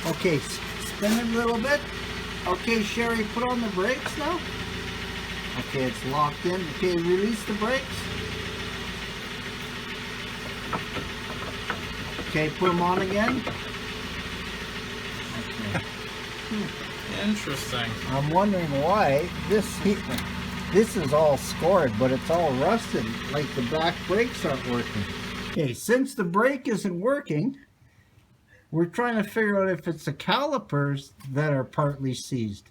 Okay, spin it a little bit. Okay, Sherry, put on the brakes now. Okay, it's locked in. Okay, release the brakes. Okay, put them on again. Okay. Interesting. I'm wondering why this is all scored, but it's all rusted, like the back brakes aren't working. Okay, since the brake isn't working, we're trying to figure out if it's the calipers that are partly seized.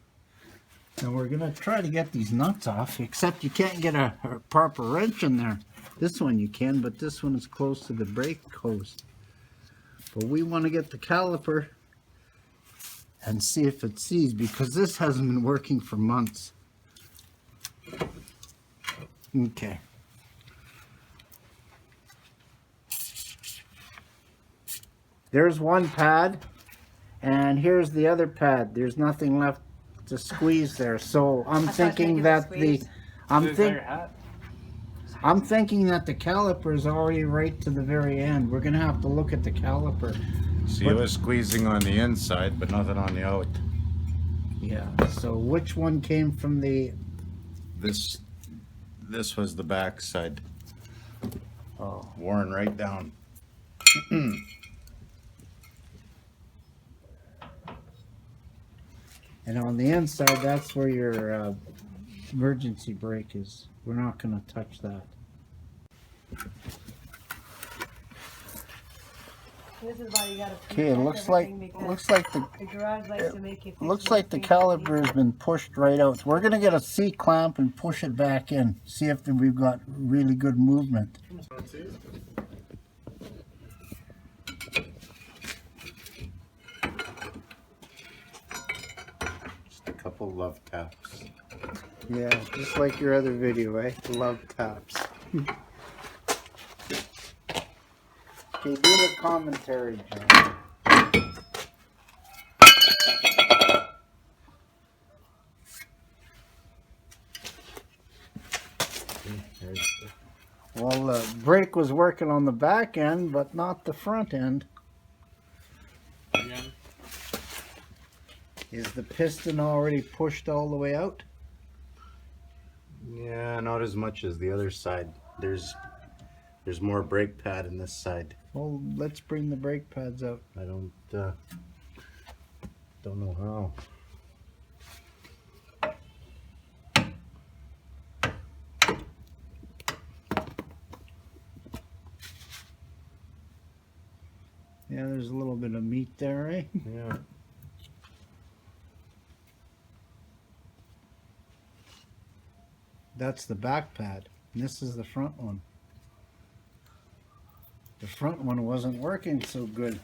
And we're going to try to get these nuts off, except you can't get a proper wrench in there. This one you can, but this one is close to the brake hose. But we want to get the caliper and see if it's seized, because this hasn't been working for months. Okay. There's one pad, and here's the other pad. There's nothing left to squeeze there, so I'm thinking that I'm thinking that the caliper is already right to the very end. We're gonna have to look at the caliper. See, it was squeezing on the inside, but nothing on the out. Yeah. So which one came from the? This was the back side. Oh. Worn right down. And on the inside, that's where your emergency brake is. We're not going to touch that. This is why you gotta Okay, it looks like the garage likes to make you fix looks like the caliper has been pushed right out. So we're going to get a C clamp and push it back in. See if we've got really good movement. Just a couple love taps. Yeah, just like your other video, eh? Love taps. Okay, do the commentary, John. Well, the brake was working on the back end, but not the front end. Again. Is the piston already pushed all the way out? Yeah, not as much as the other side. There's more brake pad in this side. Well, let's bring the brake pads out. I don't know how. Yeah, there's a little bit of meat there, eh? Yeah. That's the back pad. And this is the front one. The front one wasn't working so good.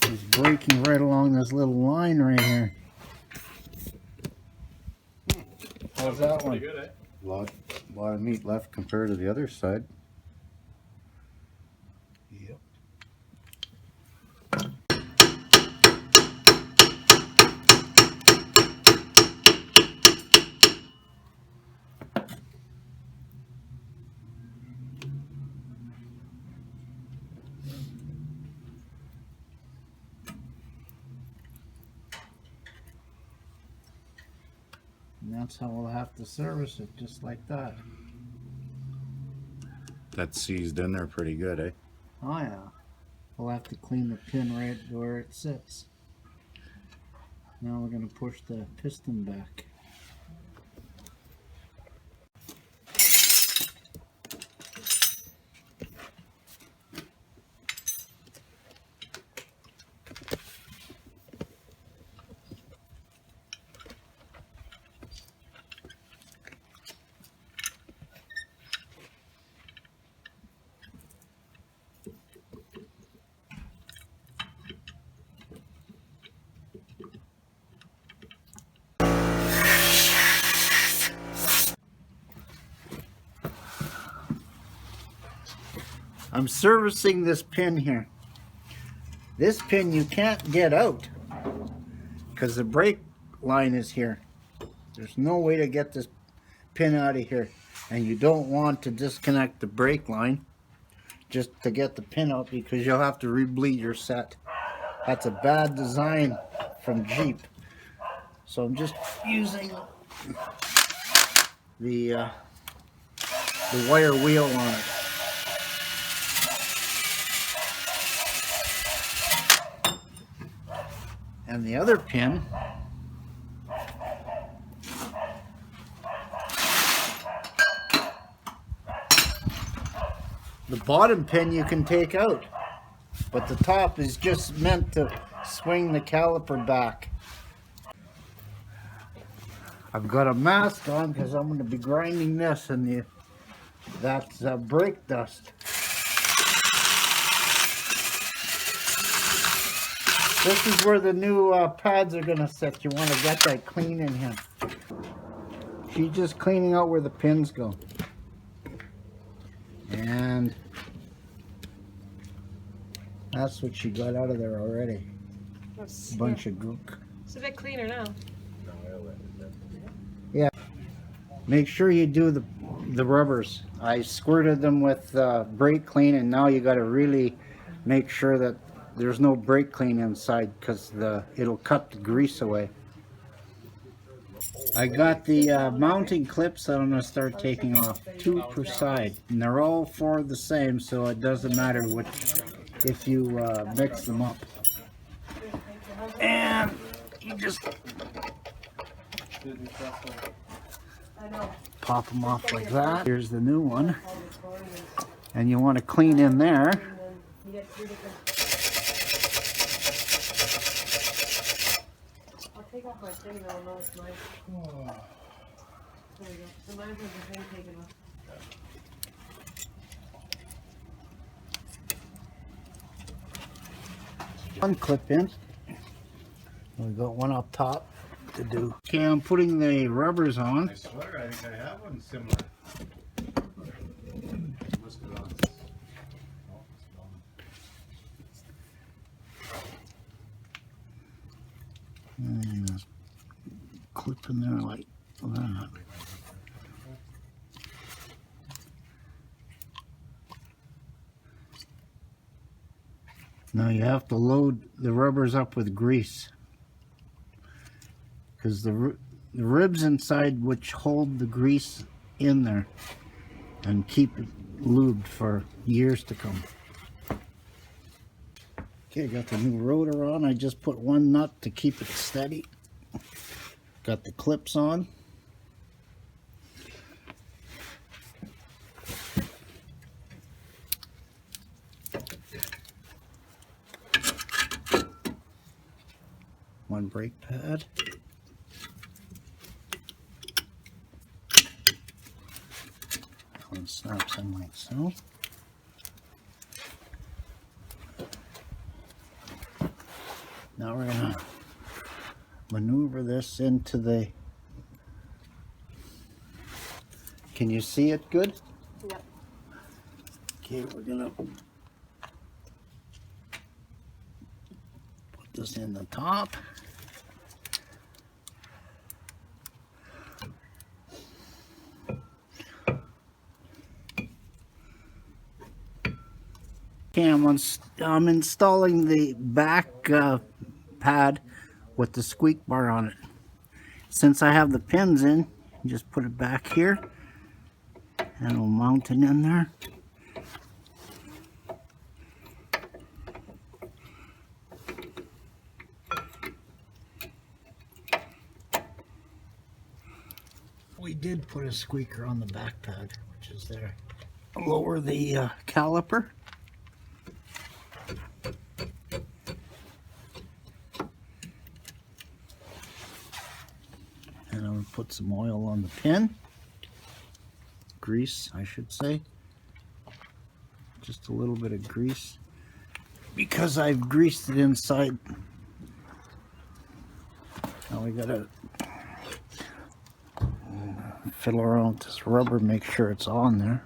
It's breaking right along this little line right here. How's that one? Pretty good, eh? Lot of meat left compared to the other side. Yep. And that's how we'll have to service it, just like that. That's seized in there pretty good, eh? Oh yeah. We'll have to clean the pin right where it sits. Now we're going to push the piston back. I'm servicing this pin here. This pin you can't get out because the brake line is here. There's no way to get this pin out of here, and you don't want to disconnect the brake line. just to get the pin out because you'll have to re-bleed your set. That's a bad design from Jeep. So I'm just using the wire wheel on it. And the other pin, the bottom pin you can take out, but the top is just meant to swing the caliper back. I've got a mask on because I'm going to be grinding this, and that's brake dust. This is where the new pads are going to sit. You want to get that clean in here. She's just cleaning out where the pins go. And that's what she got out of there already. That's, Bunch of gook. It's a bit cleaner now. Yeah. Make sure you do the rubbers. I squirted them with brake clean, and now you got to really make sure that there's no brake clean inside because it'll cut the grease away. I got the mounting clips that I'm going to start taking off, 2 per side, and they're all 4 the same, so it doesn't matter which if you mix them up. And you just pop them off like that. Here's the new one, and you want to clean in there. Take off my thing though, no, it's mine. There we go. So mine has the thing taken off. One clip in. We got one up top to do. Okay, I'm putting the rubbers on. I swear, I think I have one similar. Must have gone. Oh, it's gone. And just clip in there like that. Now you have to load the rubbers up with grease, because the ribs inside which hold the grease in there and keep it lubed for years to come. Okay, got the new rotor on. I just put one nut to keep it steady. Got the clips on. One brake pad. One snaps in like so. Now we're gonna maneuver this into the. Can you see it good? Yep. Okay, we're gonna put this in the top. Okay, I'm installing the back pad with the squeak bar on it. Since I have the pins in, just put it back here and we'll mount it in there. We did put a squeaker on the back pad, which is there. Lower the caliper. And I'm going to put some oil on the pin. Grease, I should say. Just a little bit of grease. Because I've greased it inside. Now we got to fiddle around with this rubber, make sure it's on there.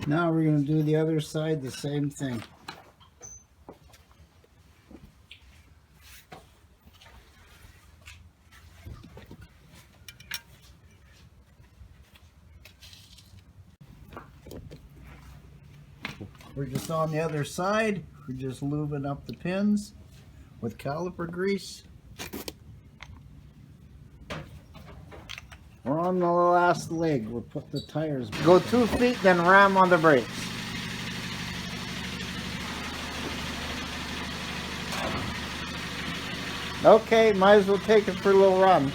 Now we're going to do the other side, the same thing. We're just on the other side. We're just lubing up the pins with caliper grease. We're on the last leg. We'll put the tires. Go 2 feet, then ram on the brakes. Okay, might as well take it for a little run.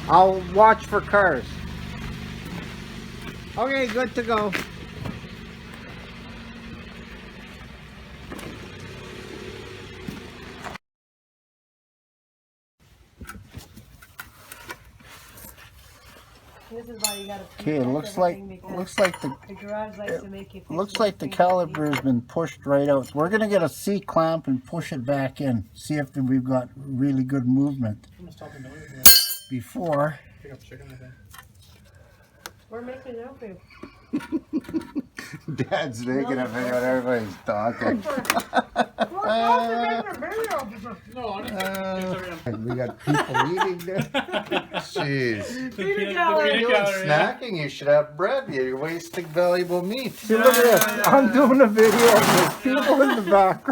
I'll watch for cars. Okay, good to go. This is why you gotta. Okay, it looks like the garage likes to make you. Fix looks like the everything. caliper has been pushed right out. We're gonna get a C clamp and push it back in. See if we've got really good movement. Before. We're making it out for you. Dad's making a video and everybody's talking. We got people eating there. Jeez. Peanut gallery. You're doing snacking, you should have bread. You're wasting valuable meat. See, look at this. I'm doing a video and there's people in the background.